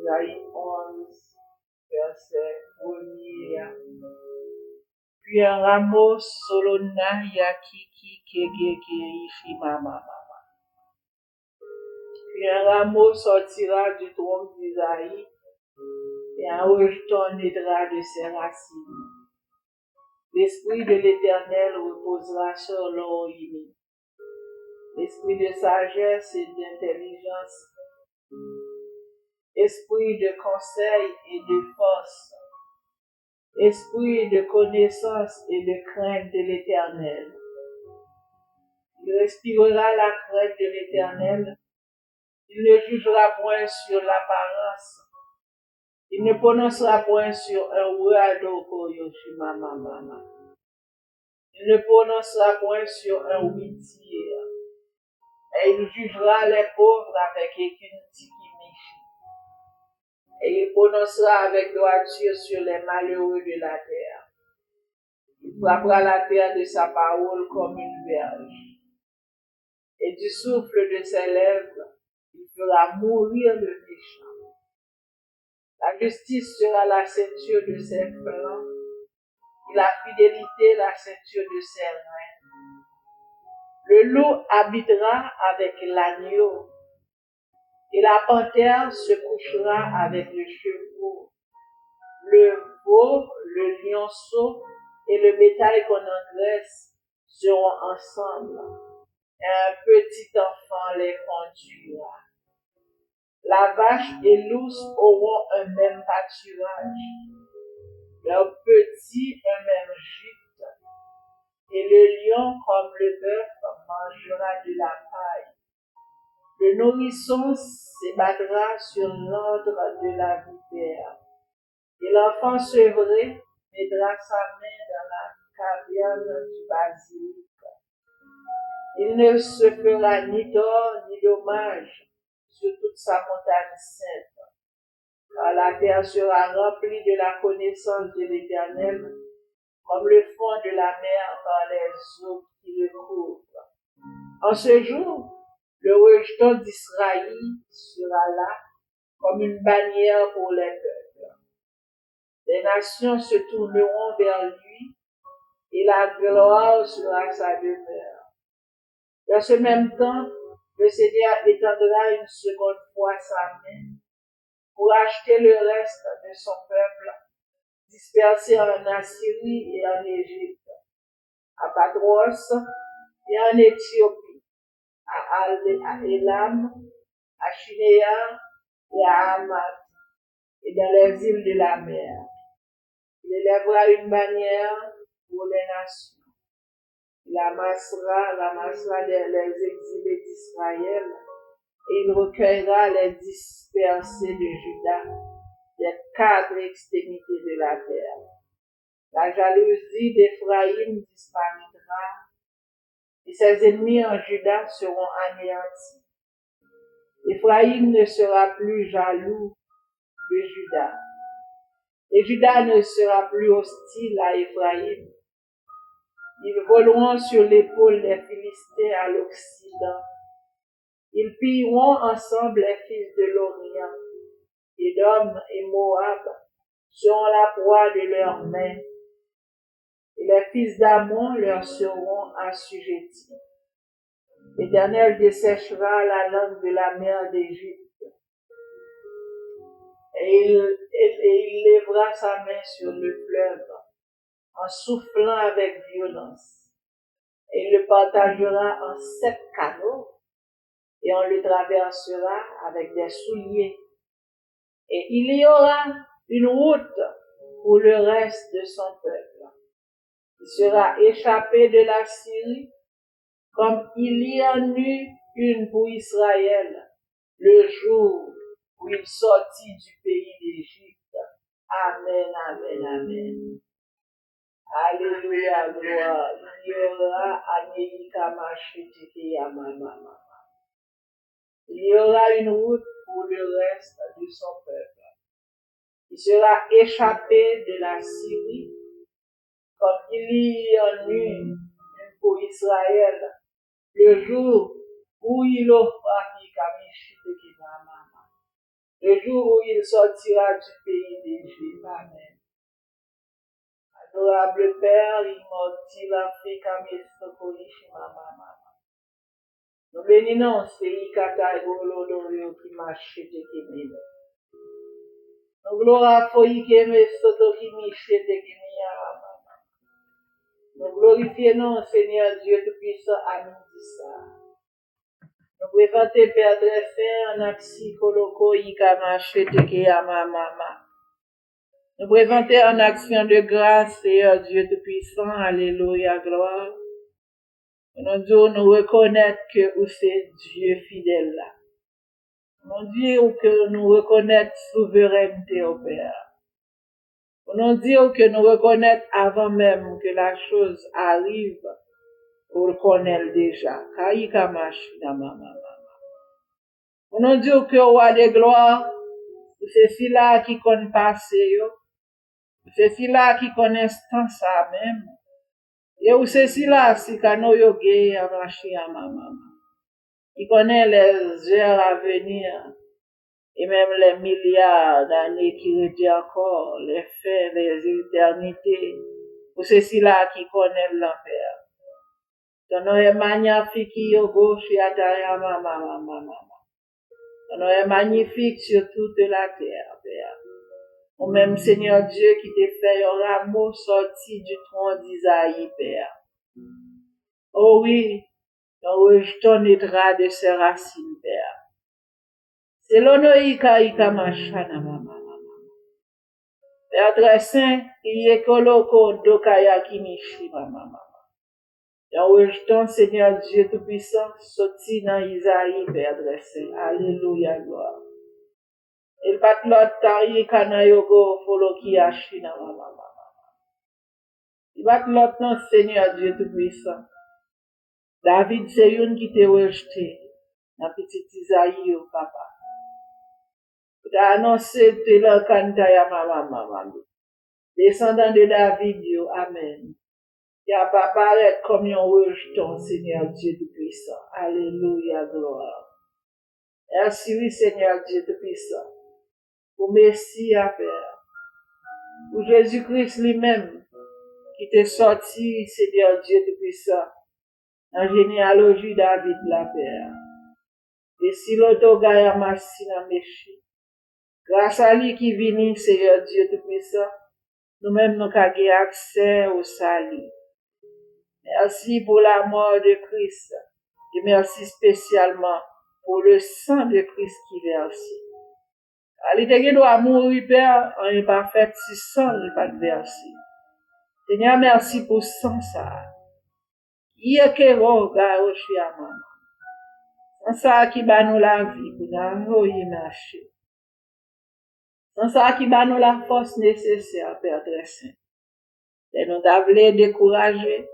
Isaïe 11, verset 1. Puis un rameau solonna yakiki kegeki shimama. Puis un rameau sortira du tronc d'Isaïe et un rejeton naîtra de ses racines. L'esprit de l'Éternel reposera sur l'Oïmi, l'esprit de sagesse et d'intelligence, esprit de conseil et de force, esprit de connaissance et de crainte de l'Éternel. Il respirera la crainte de l'Éternel. Il ne jugera point sur l'apparence. Il ne prononcera point sur un ouado koyoshimamamama. Il ne prononcera point sur un witier. Et il jugera les pauvres avec équintikimichi. Et il prononcera avec droiture sur les malheureux de la terre. Il frappera la terre de sa parole comme une verge. Et du souffle de ses lèvres, il fera mourir le méchant. La justice sera la ceinture de ses flancs, et la fidélité la ceinture de ses reins. Le loup habitera avec l'agneau, et la panthère se couchera avec le chevreau. Le veau, le lionceau et le bétail qu'on engraisse seront ensemble. Et un petit enfant les conduira. La vache et l'ours auront un même pâturage, leurs petits un même gîte, et le lion comme le bœuf mangera de la paille. Le nourrisson s'ébattra sur l'ordre de la vipère, et l'enfant sevré mettra sa main dans la caverne du basilic. Il ne se fera ni tort ni dommage sur toute sa montagne sainte, car la terre sera remplie de la connaissance de l'Éternel, comme le fond de la mer par les eaux qui le couvrent. En ce jour, le rejeton d'Israël sera là comme une bannière pour les peuples. Les nations se tourneront vers lui et la gloire sera sa demeure. Dans ce même temps, le Seigneur étendra une seconde fois sa main pour acheter le reste de son peuple, dispersé en Assyrie et en Égypte, à Patros et en Éthiopie, à Élam, à Shinéar et à Hamath, et dans les îles de la mer. Il élèvera une bannière pour les nations. Il ramassera les exilés d'Israël, et il recueillera les dispersés de Juda, des quatre extrémités de la terre. La jalousie d'Éphraïm disparaîtra, et ses ennemis en Juda seront anéantis. Éphraïm ne sera plus jaloux de Juda, et Juda ne sera plus hostile à Éphraïm. Ils voleront sur l'épaule des Philistins à l'Occident. Ils pilleront ensemble les fils de l'Orient. Édom et Moab seront la proie de leurs mains, et les fils d'Ammon leur seront assujettis. L'Éternel desséchera la langue de la mer d'Égypte, et il lèvera sa main sur le fleuve, en soufflant avec violence. Et il le partagera en 7 canaux, et on le traversera avec des souliers. Et il y aura une route pour le reste de son peuple. Il sera échappé de la Syrie, comme il y en eut une pour Israël, le jour où il sortit du pays d'Égypte. Amen, amen, amen. Alléluia, gloire. Il y aura Il y aura une route pour le reste de son peuple. Il sera échappé de la Syrie, comme il y en eut une pour Israël, le jour où il aura le jour où il sortira du pays d'Égypte. Amen. Adorable Père, immortel Africa, Mama. Nous bénissons ces Ikataïgolo d'Orio qui marche de Kémé. Nous glorifions Kémé Soto qui marche de Kémé. Nous glorifions Seigneur Dieu Tout-Puissant à midi ça. Nous présentons Père Dressé en action Koloko Ika marche de Kémé. Nous présentons en action de grâce, Seigneur Dieu Tout-Puissant, Alléluia, gloire. Nous reconnaître que vous c'est Dieu fidèle là. Nous disons que nous reconnaître souveraineté au Père. Nous disons que nous reconnaître avant même que la chose arrive, on le connaît déjà. Kaïka machina mama. Nous disons que roi de gloire, c'est celui-là qui connaît passé, c'est celui-là qui connaît instant ça même. Et où c'est celui-là, si kano yo gay à machina mama. Il connaît les heures à venir, et même les milliards d'années qui étaient encore, les faits, les éternités. Ou c'est celui-là qui connaît l'enfer. Ton nom est magnifique, yo gauche, yataya mama. Ton nom est magnifique sur toute la terre, Père. Ou même Seigneur Dieu qui t'a fait un rameau sorti du tronc d'Isaïe, Père. Oh oui, on rejetonnera de ses racines, Père. C'est l'honoïka machana mama. Père très saint, il est koloko dokaya kimishi mama. Et on rejeton Seigneur Dieu Tout-Puissant, sorti dans Isaïe, Père très saint. Alléluia, gloire. Il pat l'autre tari kana yogo foloki ashina mama. Il pat l'autre non Seigneur Dieu Tout-Puissant. David c'est une qui te rejeté dans petit Isaïe au papa. Tu as annoncé de leur kantaya mama. Descendant de David, amen. Qui a pas paraître comme un rejeton, Seigneur Dieu Tout-Puissant. Alléluia, gloire. Merci, oui, Seigneur Dieu Tout-Puissant. Pour merci à Père. Pour Jésus-Christ lui-même, qui t'est sorti, Seigneur Dieu Tout-Puissant, en généalogie David la Père. Et si l'auto gaya masina meshi. Grâce à lui qui vient, Seigneur Dieu Tout-Puissant, nous-mêmes nous avons accès au salut. Merci pour la mort de Christ. Et merci spécialement pour le sang de Christ qui verse.Alité qui doit mourir, Père, on n'est pas fait si sang n'est pas versé. Seigneur, merci pour sang ça. Qui est que roga au chiama. Sans ça qui bat nous la vie, pour nous y marcher. Sans ça qui bat nous la force nécessaire, Père très saint. Et nous t'avons découragé.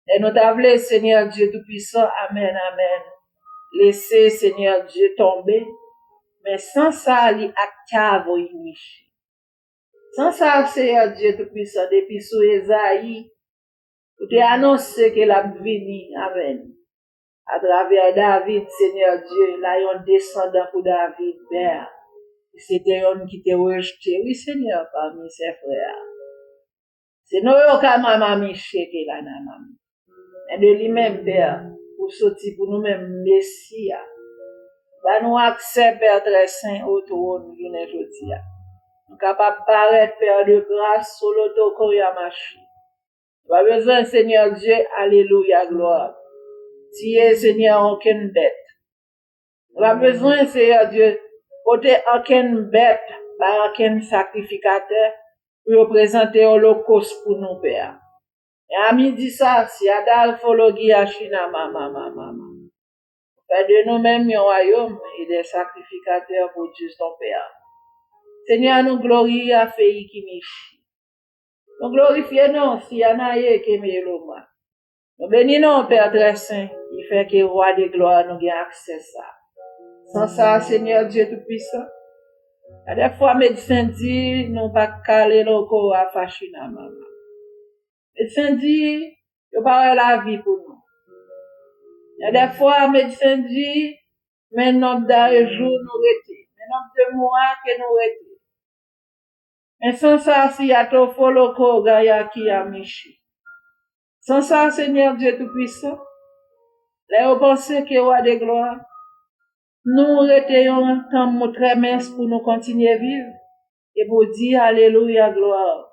Et nous t'avons, Seigneur Dieu Tout-Puissant, amen. Laissez, Seigneur Dieu, tomber. Mais sans ça, il active au inichi. Sans ça, Seigneur Dieu Tout-Puissant, depuis sous Esaïe, vous t'avez annoncé que la venue, amen. À travers David, Seigneur Dieu, là, il y a un descendant pour David, Père. C'était un qui t'a rejeté, oui, Seigneur, parmi ses frères. C'est nous qui avons miché que la maman. Et de lui-même, Père, pour sortir pour nous-mêmes, Messia. Va nous accès, Père très saint, au trône, nous aujourd'hui. Nous capables de paraître, Père de grâce, sur l'autocoyamachi. Pas besoin, Seigneur Dieu, alléluia, gloire. Tiens, Seigneur, aucune bête. Pas besoin, Seigneur Dieu, côté aucune bête, par aucun sacrificateur, pour représenter l'holocauste pour nous, Père. Et à midi ça, si Adal Fologi Ashina mama. Fait de nous-mêmes un royaume et des sacrificateurs pour Dieu ton Père. Seigneur, nous glorifions à Fei Kimishi. Nous glorifions si Anaye Kemeloma. Nous bénissons Père très saint, qui fait que le roi de gloire nous ait accès à ça. Sans ça, Seigneur Dieu Tout-Puissant, à des fois, médecin dit, nous pas caler le corps à Fashina mama. Médecin dit, il pas la vie pour nous. Il y a des fois, médecin dit, mais nombre d'années jours nous rete. nom de moi que nous étions. Mais sans ça, si à ton foloko, gaya qui a michi. Sans ça, Seigneur Dieu Tout-Puissant, là, on pensait que roi de gloire, nous étions un temps très mince pour nous continuer à vivre et pour dire Alléluia, gloire.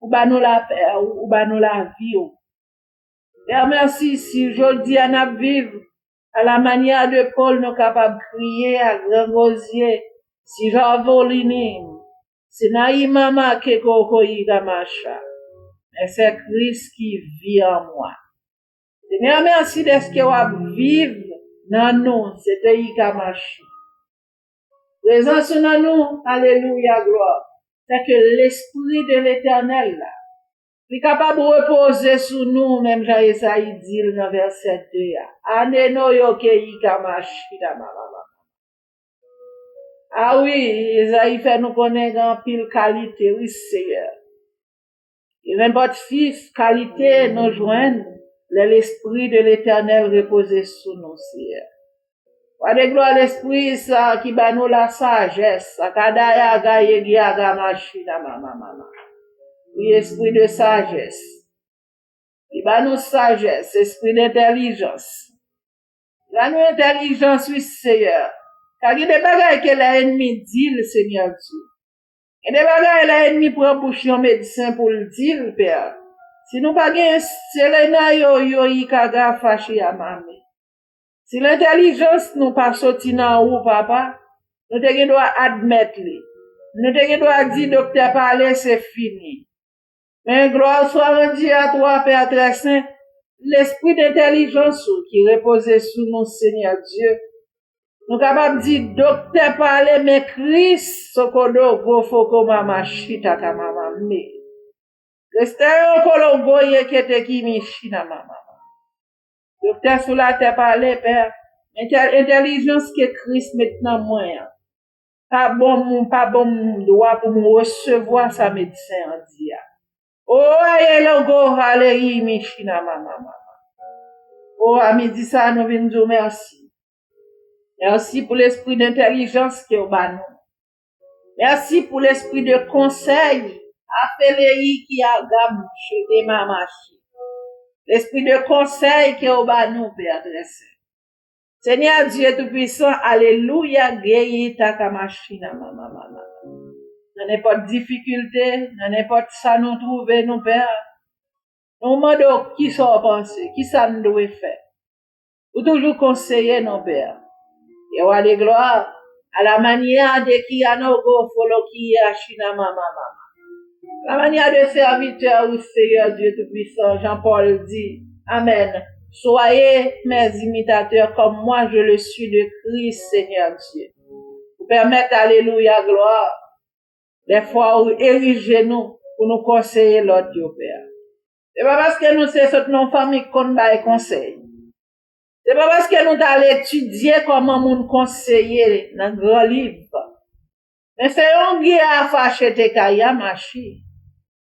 Ou ba nous la paix, ou ba nous la vie. Père, merci si je dis à nous vivre à la manière de Paul, nous capables de crier à grand gosier, si j'envolini, c'est naï maman que koko yigamacha. Mais c'est Christ qui vit en moi. Seigneur, merci de ce que vous vivre dans nous, c'est yigamachi. Présence dans nous, alléluia, gloire. C'est que l'Esprit de l'Éternel, là, est capable de reposer sur nous, même Jean-Esaïe dit dans verset 2. Aneno yoke yigamachi da mama. Ah oui, Esaïe fait nous connaître en pile qualité, oui, Seigneur. Et n'importe fils, qualité nous joignent, l'Esprit de l'Éternel repose sur nous, Seigneur. Wa de gloire l'Esprit, ça, qui bat nous la sagesse, akadaya gaye giaga machina mama. Oui, esprit de sagesse. Qui bat nous sagesse, esprit d'intelligence. La nous intelligence, oui, Seigneur. Car il y a des bagailles que l'ennemi dit, le Seigneur Dieu. Il y a des bagailles que l'ennemi prend pour chier un médecin pour le dire, Père. Si nous pas gain, c'est l'ennemi yi kaga fâché à mamé. Si l'intelligence nous pas sorti dans ou, papa, nous te doit admettre li. Nous te doit dire, docteur, parler, c'est fini. Mais gloire soit rendue à toi, Père très saint, l'esprit d'intelligence qui repose sur nous, Seigneur Dieu. Nous capables de dire, docteur parler, mais Christ, sokodo, go foko mama shita ka mama me. Reste un kologo ye kete ki mi shina mama. Docteur sur la terre parler, Père. Intelligence que Christ maintenant moyen. Pas bon droit pour me recevoir sa médecin en dia. Oh, aye logo hale mi shina mama. Oh, à midi ça, nous venons dire merci. Merci pour l'esprit d'intelligence qui est au bas nous. Merci pour l'esprit de conseil. Appelez qui a gamme chez mamachi. L'esprit de conseil qui est au bas nous, Père Dressé. Seigneur Dieu Tout-Puissant, alléluia, guéri ta kamachina, mama. Dans n'importe difficulté, dans n'importe ça nous trouver, nous, Père. Nous demandons qui sont pensés, qui ça nous doit faire. Ou toujours conseiller, nos Père. Et wa de gloire, à la manière de qui a nos go follow qui a china mama. La manière de serviteur au Seigneur Dieu Tout-Puissant, Jean-Paul dit, Amen. Soyez mes imitateurs comme moi je le suis de Christ, Seigneur Dieu. Vous permettre, alléluia, gloire, des fois où érigez-nous pour nous conseiller l'autre Dieu, Père. C'est pas parce que nous c'est notre famille qu'on va conseil. C'est pas parce que nous allons étudier comment nous conseiller dans le grand livre. Mais c'est un guide à fâcher tes kaya machi.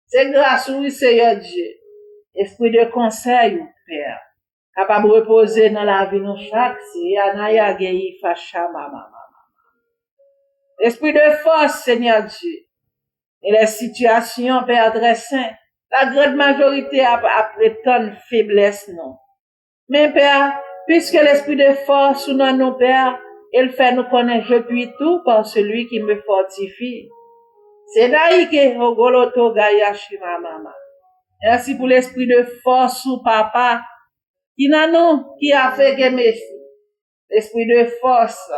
C'est grâce au Seigneur Dieu. Esprit de conseil, Père. Capable de reposer dans la vie de chaque, c'est Anaya Geyi Facha Mama. Esprit de force, Seigneur Dieu. Et les situations, Père très saint, la grande majorité a prétendre faiblesse, non. Mais Père, puisque l'esprit de force sous nos Père, il fait nous connaître, je puis tout par celui qui me fortifie. C'est Naïke Ogoloto Gayashima Mama. Merci pour l'esprit de force sous papa, qui a fait que merci. L'esprit de force,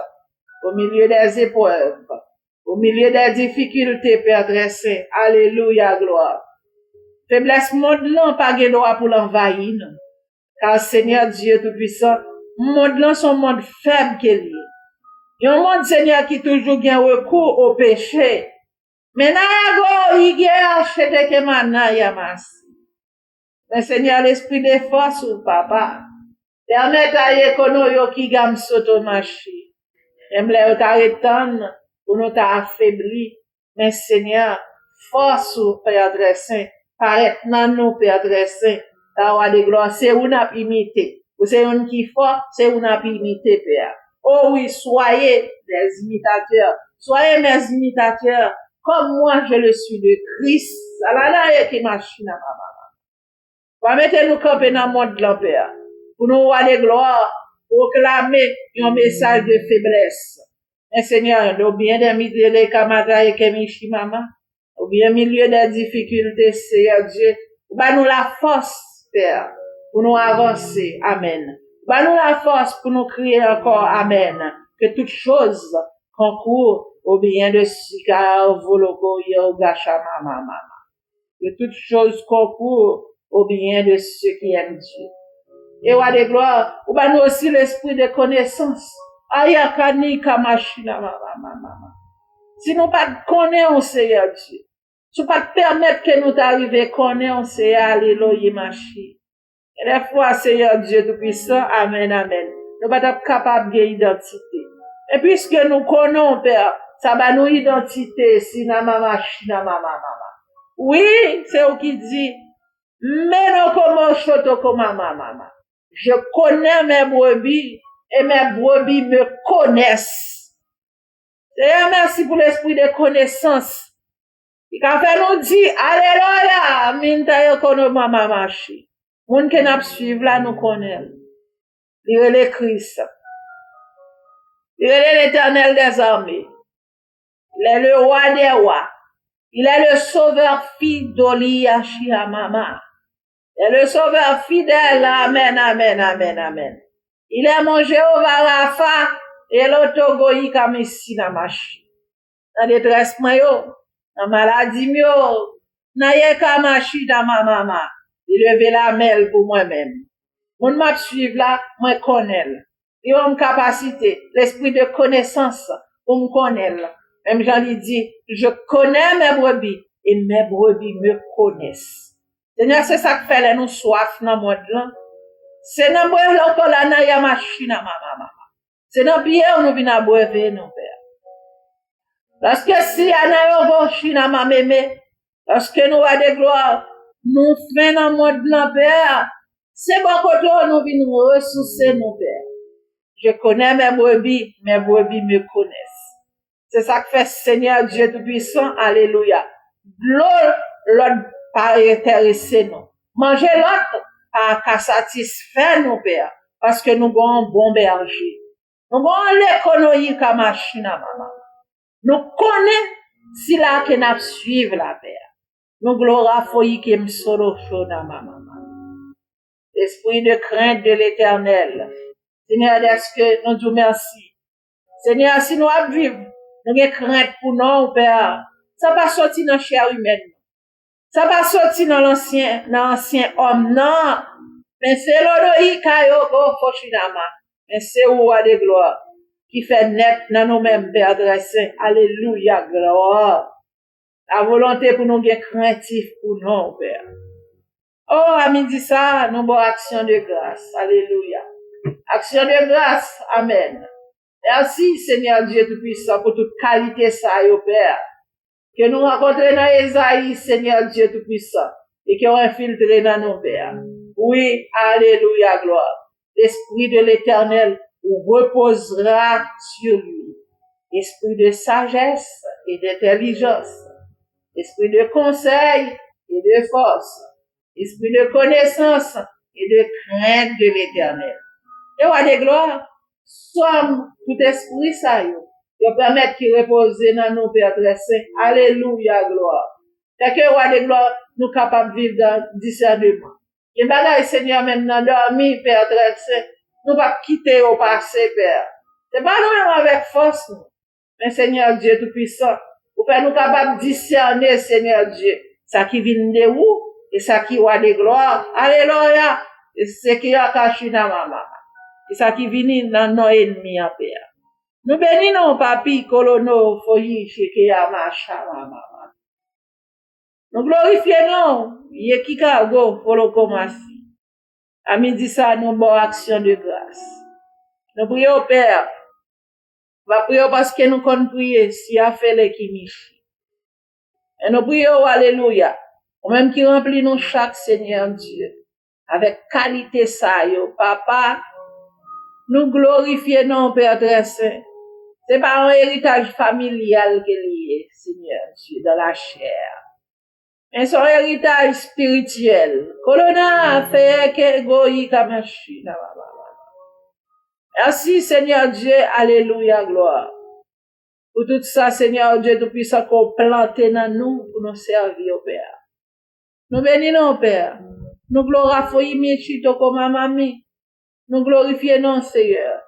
au milieu des épreuves, au milieu des difficultés, Père très saint. Alléluia, gloire. Faiblesse monde là, pas de droit pour l'envahir, non. Car Seigneur Dieu Tout-Puissant, monde là, son monde faible qu'il est. Il y a un monde, Seigneur, qui toujours gagne recours au péché. Mais il y a acheté que maintenant, yamas. Mais Seigneur, l'esprit de force, papa, permet à l'économie qui gagne sotomachi. J'aimerais t'arrêter pour nous t'affaiblir. Mais Seigneur, force, Père très saint, paraît dans nous, Père très saint, ta roi de gloire, c'est où n'a imité. Ou c'est un qui fort, c'est où n'a imité, Père. Oh oui, soyez des imitateurs. Soyez mes imitateurs, comme moi je le suis de Christ. Alala qui machine à maman. Va mettre nous camper dans le monde de l'Empire. Pour nous voir les gloires, proclamer un message de faiblesse. Mais Seigneur, nous bien des milieux de camarades et kemichi maman. Ou bien milieu des difficultés, Seigneur Dieu. Va nous la force, Père, pour nous avancer. Amen. Va nous la force pour nous crier encore Amen. Que toute chose concourt au bien de Sika, Voloko, Yogasha, Mama. Que toute chose concourt au bien de ceux qui aiment Dieu. Et wa de gloire, ou va nous aussi l'esprit de connaissance. Ayakani kamashina, mama. Si nous pas connaissons, Seigneur Dieu. Si nous pas permettre que nous t'arrivions à connaître, Seigneur, Alléluia, Machi. Et des fois, Seigneur Dieu Tout-Puissant, Amen, Amen. Nous pas être capables d'identité. Et puisque nous connaissons, Père, ça va nous identité, si na mama, china, mama. Oui, c'est eux qui dit, mais non comme choto comme mama. Je connais mes brebis et mes brebis me connaissent. Seigneur, merci pour l'esprit de connaissance. Il a fait nous dire, Alléluia, minta yo kono mama machi. Moun qui n'a suivre là, nous connaissons. Il est le Christ. Il est l'Éternel des armées. Il est le roi des rois. Il est le sauveur fidèle, Mama. Il est le sauveur fidèle. Amen, amen, amen, amen. Il est mon Jéhovah Rapha et l'autogoï kamisi na machi. Dans détresse yo, dans maladie yo, na ye kamachi da mama. Il levé la main pour moi-même. Mon m'a suivre là, moi connais. Il a une capacité, l'esprit de connaissance pour me connaître. Même j'en ai dit, je connais mes brebis et mes brebis me connaissent. Seigneur, c'est ça qui fait nous soif dans le monde là. C'est dans boire là qu'on a na ya machine mama. C'est dans bien nous venons boire nous père. Parce que si y a na yo machine mama mémé, parce que nous a des gloires, nous faisons dans le monde là père. C'est bon côté nous venons ressourcer nos pères. Je connais mes brebis me connaissent. C'est ça que fait Seigneur Dieu Tout-Puissant, alléluia. L'autre pas intéressé nous. Manger l'autre pas qu'à satisfaire nos pères. Parce que nous avons un bon berger. Nous avons l'économie comme machine à maman. Nous connaissons si là que nous suivons la père. Nous gloire foyi qui me solo chaud dans maman. Esprit de crainte de l'Éternel. Seigneur, est-ce que nous disons merci? Seigneur, si nous vivons, nous avons crainte pour nous, Père. Ça va sortir dans la chair humaine. Ça va sortir dans l'ancien homme, non. Mais c'est l'Odoi Kayoko Foshinama. Mais c'est roi de gloire qui fait naître dans nous-mêmes, Père Dressé. Alléluia, gloire. La volonté pour nous être craintif pour nous, Père. Oh, à midi ça, nous avons action de grâce. Alléluia. Action de grâce. Amen. Merci, Seigneur Dieu Tout-Puissant, pour toute qualité ça, yo Père. Que nous rencontrons dans Esaïe, Seigneur Dieu Tout-Puissant, et qui ont infiltré dans nos Pères. Oui, alléluia, gloire. L'Esprit de l'Éternel reposera sur lui. Esprit de sagesse et d'intelligence. Esprit de conseil et de force. Esprit de connaissance et de crainte de l'Éternel. Et roi de gloire, somme tout esprit ça yo. Yo permettre qu'il repose dans nos Père très saint. Alléluia, gloire. Fait que roi de gloire, nous capables de vivre dans discernement. Et bagay Seigneur même dans dormi, Père très saint, nous pas quitter au passé, Père. C'est pas nous avec force, nous. Mais Seigneur Dieu Tout-Puissant, vous faites nous capables de discerner, Seigneur Dieu, ça qui vient de où, et ça qui roi de gloire. Alléluia. Et c'est qui a caché dans maman. Et ça qui vient dans nos ennemis, Père. Nous bénissons, papi, colono, foyi, cheke, amacha, maman. Nous glorifions, yekikago, folo komasi. À midi ça, nous bonne action de grâce. Nous prions, Père. Va prier parce que nous comptons prier si a fait les kimichi. Et nous prions, alléluia. Ou même qui remplit nous chaque Seigneur Dieu. Avec qualité ça, yo, papa. Nous glorifions non, Père très saint. C'est pas un héritage familial qu'il y est, Seigneur Dieu, dans la chair. Mais son héritage spirituel. Colonna fait que goyi kamashi. Merci, Seigneur Dieu. Alléluia, gloire. Pour tout ça, Seigneur Dieu, Tout-Puissant, qu'on plante dans nous pour nous servir, Père. Nous bénissons, Père. Nous glorifions, Chito, comme mamie. Nous glorifions, Seigneur.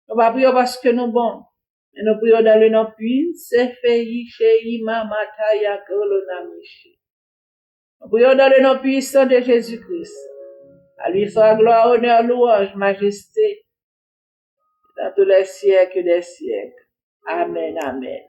Nous ne prions pas parce que nous sommes bons. Mais nous prions dans le nom puissant, Nous prions dans le nom puissant de Jésus-Christ. À lui soit gloire, honneur, louange, majesté, dans tous les siècles des siècles. Amen, amen.